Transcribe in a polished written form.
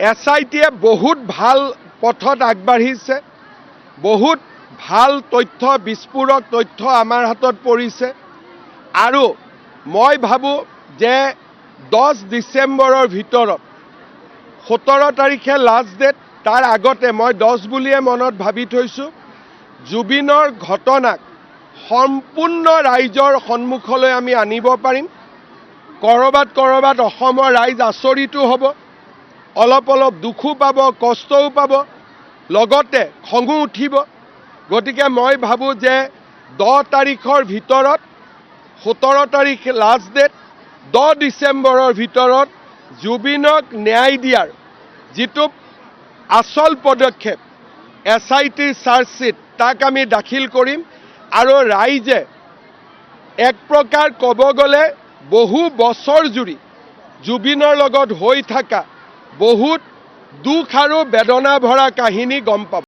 SITয়ে বহুত ভাল পথত আগবাঢ়িছে, বহুত ভাল তথ্য, বিস্ফোৰক তথ্য আমাৰ হাতত পৰিছে আৰু মই ভাবোঁ যে 10 ডিচেম্বৰৰ ভিতৰত 17 তাৰিখে লাষ্ট ডেট, তাৰ আগতে মই 10 বুলিয়ে মনত ভাবি থৈছোঁ, জুবিনৰ ঘটনাক সম্পূৰ্ণ ৰাইজৰ সন্মুখলৈ আমি আনিব পাৰিম। কৰবাত অসমৰ ৰাইজ আচৰিতো হ'ব, অলপ দুখো পাব, কষ্টও পাব, লগতে খঙো উঠিব। গতিকে মই ভাবোঁ যে 10 তাৰিখৰ ভিতৰত, 17 তাৰিখ লাষ্ট ডেট, 10 ডিচেম্বৰৰ ভিতৰত জুবিনক ন্যায় দিয়াৰ যিটো আচল পদক্ষেপ SITৰ চাৰ্জশ্বীট, তাক আমি দাখিল কৰিম আৰু ৰাইজে এক প্ৰকাৰ ক'ব গ'লে বহু বছৰ জুৰি জুবিনৰ লগত হৈ থকা বহুত দুখ আৰু বেদনা ভৰা কাহিনী গম পাব।